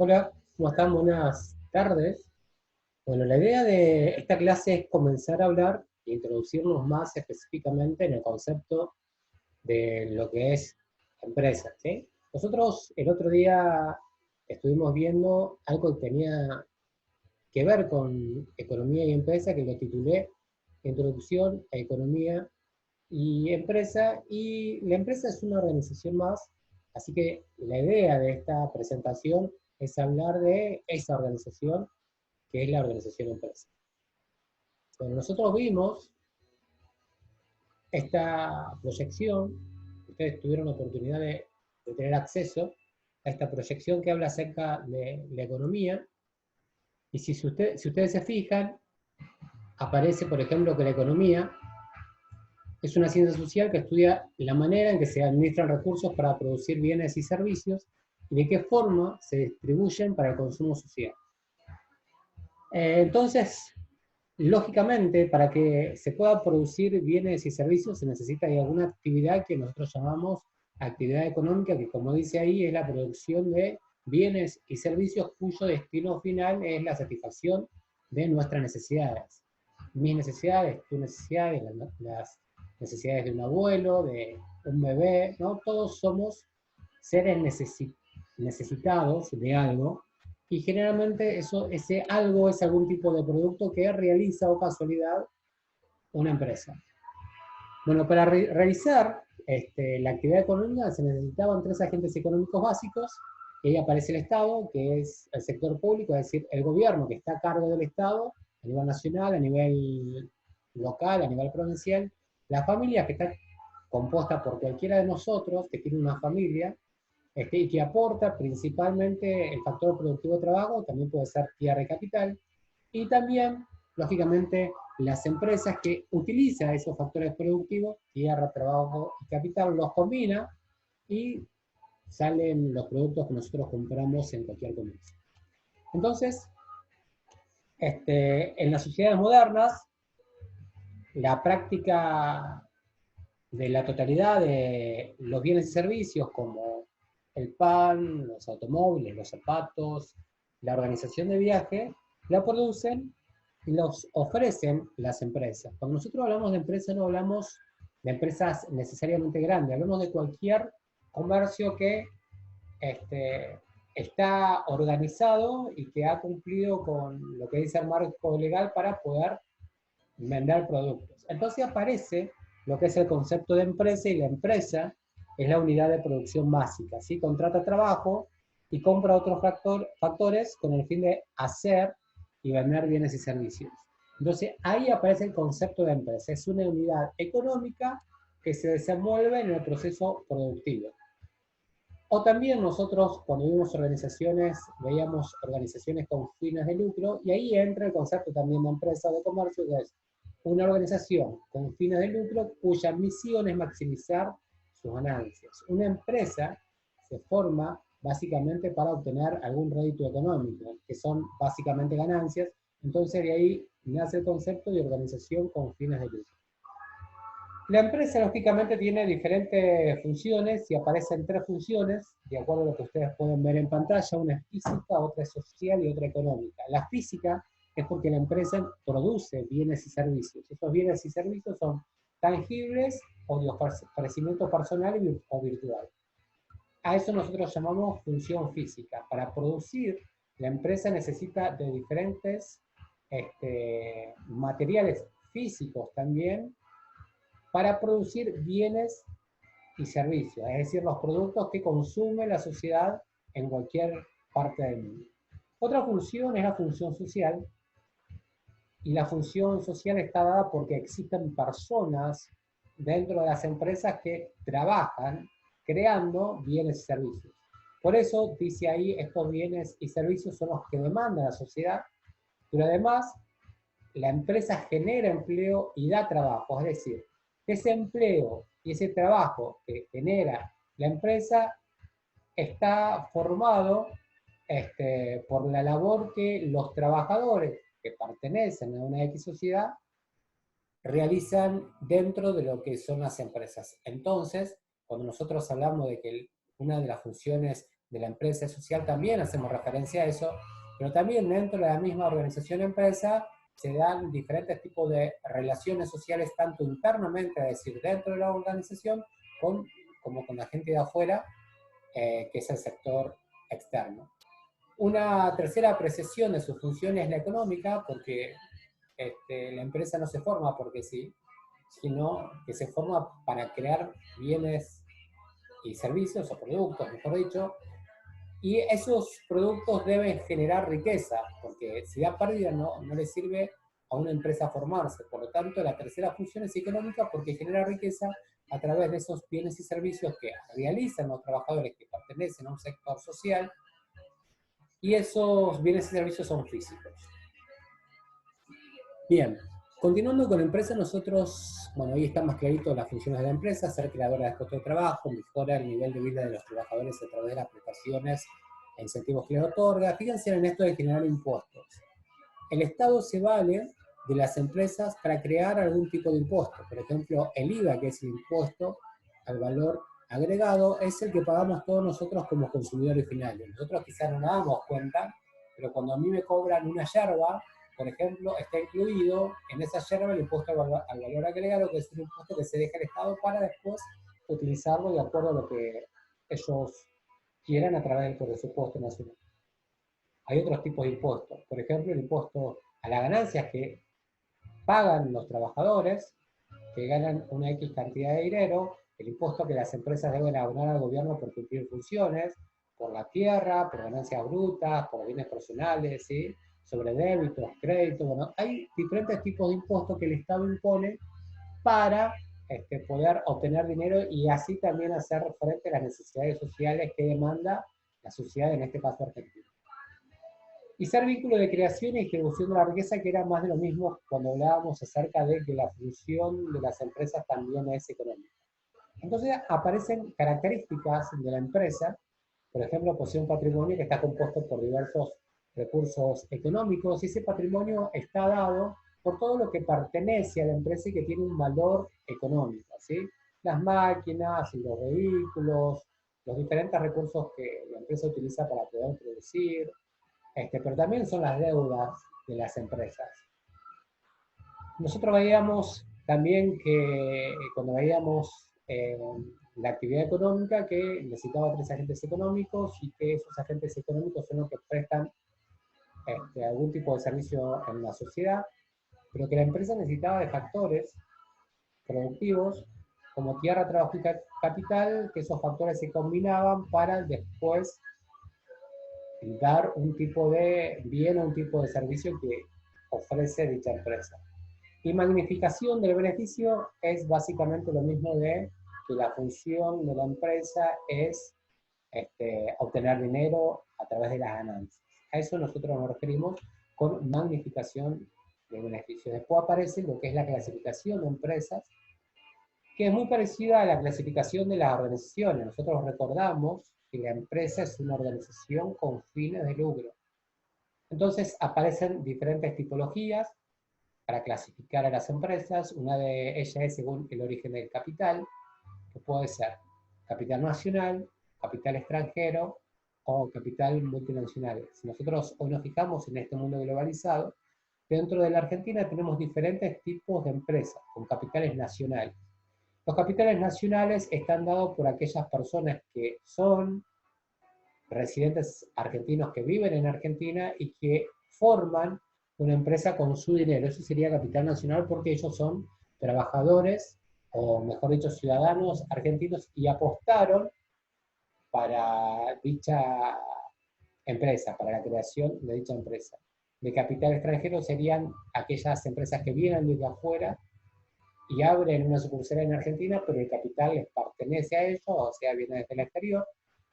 Hola, ¿cómo están? Buenas tardes. Bueno, la idea de esta clase es comenzar a hablar e introducirnos más específicamente en el concepto de lo que es empresa, ¿sí? Nosotros el otro día estuvimos viendo algo que tenía que ver con economía y empresa, que lo titulé Introducción a Economía y Empresa, y la empresa es una organización más, así que la idea de esta presentación es hablar de esa organización que es la organización empresa. Bueno, nosotros vimos esta proyección, ustedes tuvieron la oportunidad de tener acceso a esta proyección que habla acerca de la economía, y si ustedes se fijan, aparece, por ejemplo, que la economía es una ciencia social que estudia la manera en que se administran recursos para producir bienes y servicios y de qué forma se distribuyen para el consumo social. Entonces, lógicamente, para que se pueda producir bienes y servicios se necesita de alguna actividad que nosotros llamamos actividad económica, que como dice ahí es la producción de bienes y servicios cuyo destino final es la satisfacción de nuestras necesidades. Mis necesidades, tus necesidades, las necesidades de un abuelo, de un bebé, ¿no? Todos somos seres necesitados de algo, y generalmente ese algo es algún tipo de producto que realiza o casualidad una empresa. Bueno, para realizar la actividad económica se necesitaban tres agentes económicos básicos, y ahí aparece el Estado, que es el sector público, es decir, el gobierno que está a cargo del Estado, a nivel nacional, a nivel local, a nivel provincial, la familia que está compuesta por cualquiera de nosotros que tiene una familia, y que aporta principalmente el factor productivo de trabajo, también puede ser tierra y capital, y también, lógicamente, las empresas que utilizan esos factores productivos, tierra, trabajo y capital, los combina y salen los productos que nosotros compramos en cualquier comercio. Entonces, en las sociedades modernas, la práctica de la totalidad de los bienes y servicios como el pan, los automóviles, los zapatos, la organización de viaje, la producen y los ofrecen las empresas. Cuando nosotros hablamos de empresas no hablamos de empresas necesariamente grandes, hablamos de cualquier comercio que está organizado y que ha cumplido con lo que dice el marco legal para poder vender productos. Entonces aparece lo que es el concepto de empresa, y la empresa es la unidad de producción básica, ¿sí? Contrata trabajo y compra otros factores con el fin de hacer y vender bienes y servicios. Entonces ahí aparece el concepto de empresa, es una unidad económica que se desenvuelve en el proceso productivo. O también nosotros, cuando vimos organizaciones, veíamos organizaciones con fines de lucro, y ahí entra el concepto también de empresa o de comercio, que es una organización con fines de lucro cuya misión es maximizar sus ganancias. Una empresa se forma básicamente para obtener algún rédito económico, que son básicamente ganancias, entonces de ahí nace el concepto de organización con fines de lucro. La empresa, lógicamente, tiene diferentes funciones y aparecen tres funciones, de acuerdo a lo que ustedes pueden ver en pantalla. Una es física, otra es social y otra económica. La física es porque la empresa produce bienes y servicios. Estos bienes y servicios son tangibles o de ofrecimiento personal o virtual. A eso nosotros llamamos función física. Para producir, la empresa necesita de diferentes materiales físicos también, para producir bienes y servicios, es decir, los productos que consume la sociedad en cualquier parte del mundo. Otra función es la función social, y la función social está dada porque existen personas dentro de las empresas que trabajan creando bienes y servicios. Por eso dice ahí, estos bienes y servicios son los que demanda la sociedad, pero además la empresa genera empleo y da trabajo, es decir, ese empleo y ese trabajo que genera la empresa está formado por la labor que los trabajadores que pertenecen a una X sociedad realizan dentro de lo que son las empresas. Entonces, cuando nosotros hablamos de que una de las funciones de la empresa social también hacemos referencia a eso, pero también dentro de la misma organización empresa se dan diferentes tipos de relaciones sociales, tanto internamente, es decir, dentro de la organización, como con la gente de afuera, que es el sector externo. Una tercera apreciación de su función es la económica, porque la empresa no se forma porque sí, sino que se forma para crear bienes y servicios, o productos, mejor dicho, y esos productos deben generar riqueza, porque si da pérdida no le sirve a una empresa formarse. Por lo tanto, la tercera función es económica porque genera riqueza a través de esos bienes y servicios que realizan los trabajadores que pertenecen a un sector social, y esos bienes y servicios son físicos. Bien, continuando con la empresa, nosotros, bueno, ahí están más claritos las funciones de la empresa: ser creadora de puestos de trabajo, mejora el nivel de vida de los trabajadores a través de las prestaciones e incentivos que le otorga. Fíjense en esto de generar impuestos. El Estado se vale de las empresas para crear algún tipo de impuesto. Por ejemplo, el IVA, que es el impuesto al valor agregado, es el que pagamos todos nosotros como consumidores finales. Nosotros quizás no nos damos cuenta, pero cuando a mí me cobran una yerba, por ejemplo, está incluido en esa yerba el impuesto al valor agregado, que es un impuesto que se deja al Estado para después utilizarlo de acuerdo a lo que ellos quieran a través del presupuesto nacional. Hay otros tipos de impuestos, por ejemplo, el impuesto a las ganancias que pagan los trabajadores, que ganan una X cantidad de dinero, el impuesto que las empresas deben abonar al gobierno por cumplir funciones, por la tierra, por ganancias brutas, por bienes personales, ¿sí? Sobre débitos, créditos. Bueno, hay diferentes tipos de impuestos que el Estado impone para poder obtener dinero y así también hacer frente a las necesidades sociales que demanda la sociedad, en este caso Argentina. Y ser vínculo de creación y distribución de la riqueza, que era más de lo mismo cuando hablábamos acerca de que la función de las empresas también es económica. Entonces aparecen características de la empresa, por ejemplo, posee un patrimonio que está compuesto por diversos recursos económicos, y ese patrimonio está dado por todo lo que pertenece a la empresa y que tiene un valor económico, ¿sí? Las máquinas, los vehículos, los diferentes recursos que la empresa utiliza para poder producir, pero también son las deudas de las empresas. Nosotros veíamos también que cuando veíamos la actividad económica, que necesitaba 3 agentes económicos, y que esos agentes económicos son los que prestan algún tipo de servicio en la sociedad, pero que la empresa necesitaba de factores productivos como tierra, trabajo y capital, que esos factores se combinaban para después dar un tipo de bien o un tipo de servicio que ofrece dicha empresa. Y magnificación del beneficio es básicamente lo mismo de que la función de la empresa es obtener dinero a través de las ganancias. A eso nosotros nos referimos con magnificación de beneficios. Después aparece lo que es la clasificación de empresas, que es muy parecida a la clasificación de las organizaciones. Nosotros recordamos que la empresa es una organización con fines de lucro. Entonces aparecen diferentes tipologías para clasificar a las empresas. Una de ellas es según el origen del capital, que puede ser capital nacional, capital extranjero o capital multinacional. Si nosotros hoy nos fijamos en este mundo globalizado, dentro de la Argentina tenemos diferentes tipos de empresas con capitales nacionales. Los capitales nacionales están dados por aquellas personas que son residentes argentinos que viven en Argentina y que forman una empresa con su dinero. Eso sería capital nacional porque ellos son trabajadores, o mejor dicho, ciudadanos argentinos, y apostaron para dicha empresa, para la creación de dicha empresa. De capital extranjero serían aquellas empresas que vienen desde afuera y abren una sucursal en Argentina, pero el capital les pertenece a ellos, o sea, viene desde el exterior.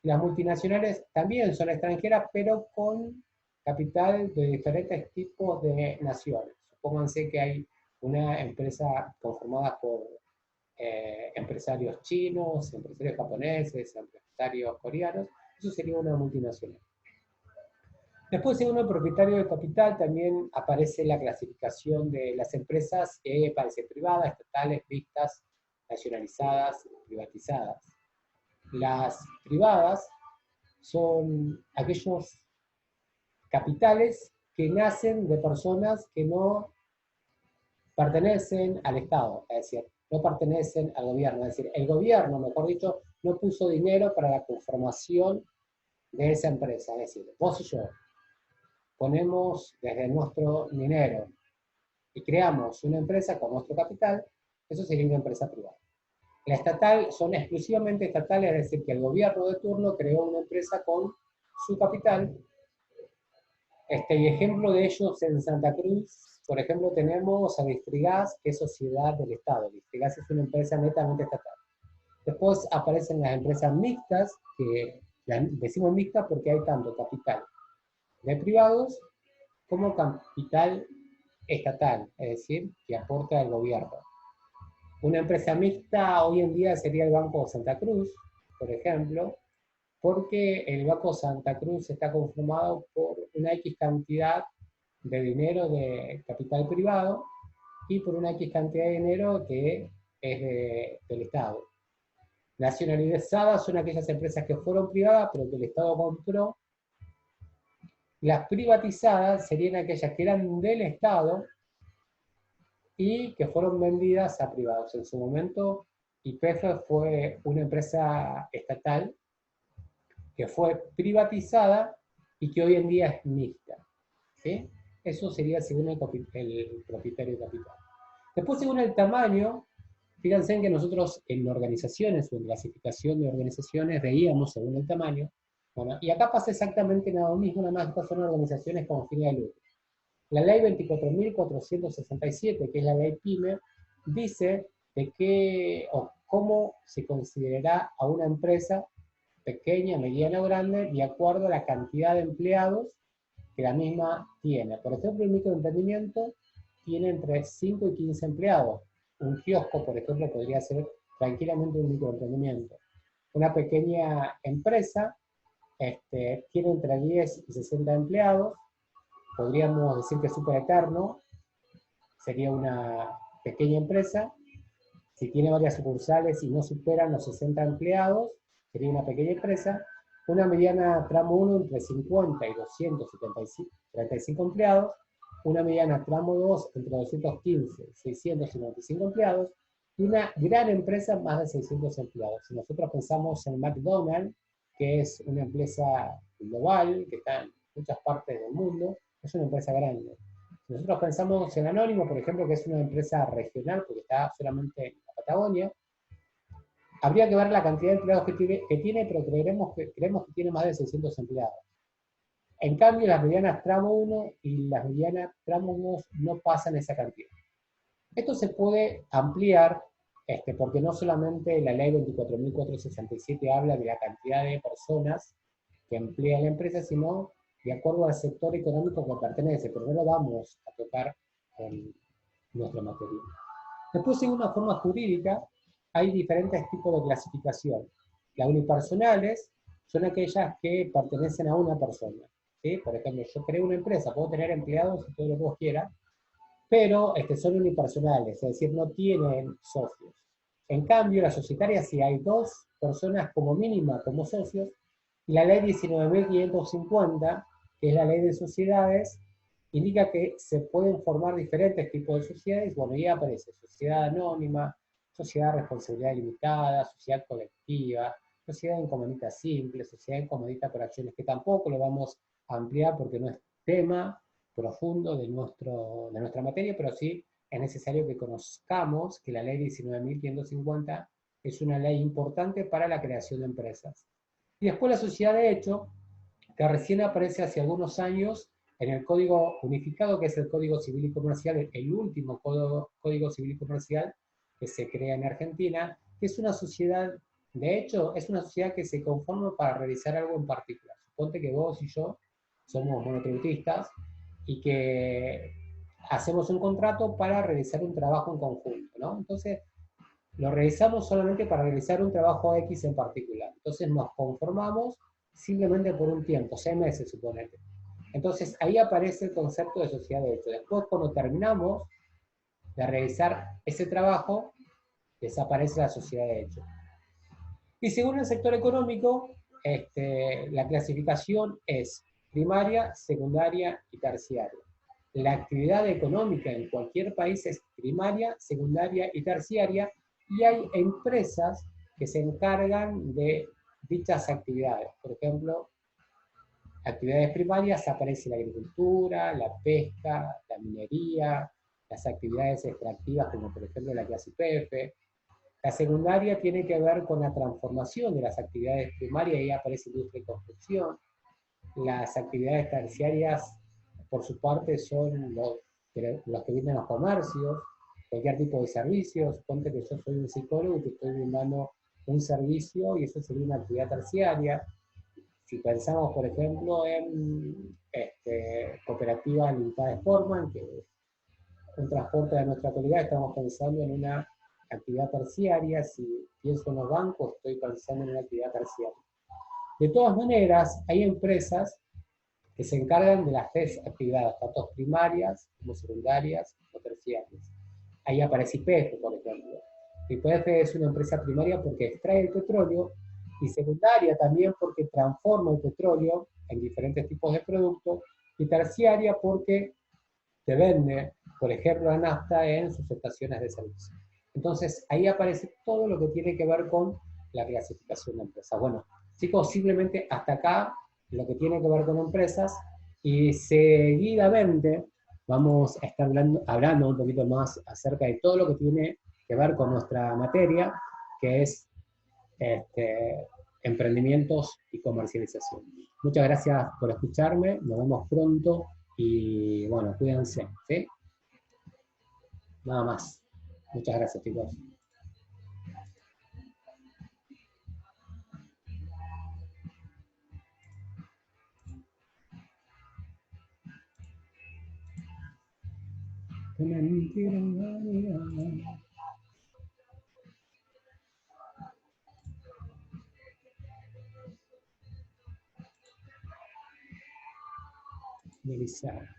Las multinacionales también son extranjeras, pero con capital de diferentes tipos de naciones. Supónganse que hay una empresa conformada por empresarios chinos, empresarios japoneses, empresarios coreanos. Eso sería una multinacional. Después, según el propietario del capital, también aparece la clasificación de las empresas, que parece privadas, estatales, mixtas, nacionalizadas, privatizadas. Las privadas son aquellos capitales que nacen de personas que no pertenecen al Estado, es decir, no pertenecen al gobierno, es decir, el gobierno, mejor dicho, no puso dinero para la conformación de esa empresa, es decir, vos y yo ponemos desde nuestro dinero y creamos una empresa con nuestro capital, eso sería una empresa privada. La estatal son exclusivamente estatales, es decir, que el gobierno de turno creó una empresa con su capital. Y ejemplo de ellos en Santa Cruz, por ejemplo, tenemos a Distrigas, que es sociedad del Estado. Distrigas es una empresa netamente estatal. Después aparecen las empresas mixtas, que decimos mixtas porque hay tanto capital de privados como capital estatal, es decir, que aporta el gobierno. Una empresa mixta hoy en día sería el Banco Santa Cruz, por ejemplo, porque el Banco Santa Cruz está conformado por una X cantidad de dinero de capital privado y por una X cantidad de dinero que es del Estado. Nacionalizadas son aquellas empresas que fueron privadas pero que el Estado compró. Las privatizadas serían aquellas que eran del Estado y que fueron vendidas a privados. En su momento, YPF fue una empresa estatal que fue privatizada y que hoy en día es mixta. ¿Sí? Eso sería según el propietario de capital. Después, según el tamaño, fíjense en que nosotros en organizaciones o en clasificación de organizaciones veíamos según el tamaño. Bueno, y acá pasa exactamente lo mismo, nada más que estas son organizaciones con fines de lucro. La ley 24.467, que es la ley PYME, dice de qué o cómo se considerará a una empresa pequeña, mediana o grande, de acuerdo a la cantidad de empleados que la misma tiene. Por ejemplo, el microemprendimiento tiene entre 5 y 15 empleados. Un kiosco, por ejemplo, podría ser tranquilamente un microemprendimiento. Una pequeña empresa tiene entre 10 y 60 empleados. Podríamos decir que Super Eterno sería una pequeña empresa. Si tiene varias sucursales y no superan los 60 empleados, sería una pequeña empresa. Una mediana tramo 1 entre 50 y 235 empleados. Una mediana tramo 2 entre 215 y 695 empleados. Y una gran empresa más de 600 empleados. Si nosotros pensamos en McDonald's, que es una empresa global, que está en muchas partes del mundo, es una empresa grande. Si nosotros pensamos en Anónimo, por ejemplo, que es una empresa regional, porque está solamente en la Patagonia, habría que ver la cantidad de empleados que tiene, pero creemos que tiene más de 600 empleados. En cambio, las medianas tramo 1 y las medianas tramo 2 no pasan esa cantidad. Esto se puede ampliar, porque no solamente la ley 24.467 habla de la cantidad de personas que emplea la empresa, sino de acuerdo al sector económico que pertenece, pero no lo vamos a tocar en nuestra materia. Después, en una forma jurídica, hay diferentes tipos de clasificación. Las unipersonales son aquellas que pertenecen a una persona. ¿Sí? Por ejemplo, yo creo una empresa, puedo tener empleados y todo lo que vos quieras, pero son unipersonales, es decir, no tienen socios. En cambio, las societarias sí hay dos personas como mínima como socios, y la ley 19.550, que es la ley de sociedades, indica que se pueden formar diferentes tipos de sociedades. Bueno, ahí aparece sociedad anónima, sociedad de responsabilidad limitada, sociedad colectiva, sociedad en comodita simple, sociedad en comodita por acciones, que tampoco lo vamos a ampliar porque no es tema profundo de nuestra materia, pero sí es necesario que conozcamos que la ley 19.550 es una ley importante para la creación de empresas. Y después la sociedad de hecho, que recién aparece hace algunos años en el Código Unificado, que es el Código Civil y Comercial, el último Código Civil y Comercial que se crea en Argentina, que es una sociedad, de hecho, es una sociedad que se conforma para realizar algo en particular. Suponte que vos y yo somos monotributistas y que hacemos un contrato para realizar un trabajo en conjunto, ¿no? Entonces, lo realizamos solamente para realizar un trabajo X en particular. Entonces nos conformamos simplemente por un tiempo, 6 meses, suponete. Entonces ahí aparece el concepto de sociedad de hecho. Después, cuando terminamos de realizar ese trabajo, desaparece la sociedad de hecho. Y según el sector económico, la clasificación es primaria, secundaria y terciaria. La actividad económica en cualquier país es primaria, secundaria y terciaria, y hay empresas que se encargan de dichas actividades. Por ejemplo, actividades primarias aparece la agricultura, la pesca, la minería, las actividades extractivas como por ejemplo la clase IPF. La secundaria tiene que ver con la transformación de las actividades primarias, y ahí aparece industria y construcción. Las actividades terciarias, por su parte, son los que vienen los comercios, cualquier tipo de servicios. Ponte que yo soy un psicólogo y te estoy brindando un servicio y eso sería una actividad terciaria. Si pensamos, por ejemplo, en cooperativas limitadas de forma, en que un transporte de nuestra comunidad, estamos pensando en una actividad terciaria. Si pienso en los bancos, estoy pensando en una actividad terciaria. De todas maneras, hay empresas que se encargan de las tres actividades, tanto primarias como secundarias o terciarias. Ahí aparece YPF, por ejemplo. YPF es una empresa primaria porque extrae el petróleo, y secundaria también porque transforma el petróleo en diferentes tipos de productos, y terciaria porque te vende, por ejemplo, la nafta en sus estaciones de servicio. Entonces, ahí aparece todo lo que tiene que ver con la clasificación de empresas. Bueno, chicos, simplemente hasta acá lo que tiene que ver con empresas, y seguidamente vamos a estar hablando un poquito más acerca de todo lo que tiene que ver con nuestra materia, que es emprendimientos y comercialización. Muchas gracias por escucharme, nos vemos pronto y bueno, cuídense, ¿sí? Nada más. Muchas gracias, chicos. Qué mentira, Melissa.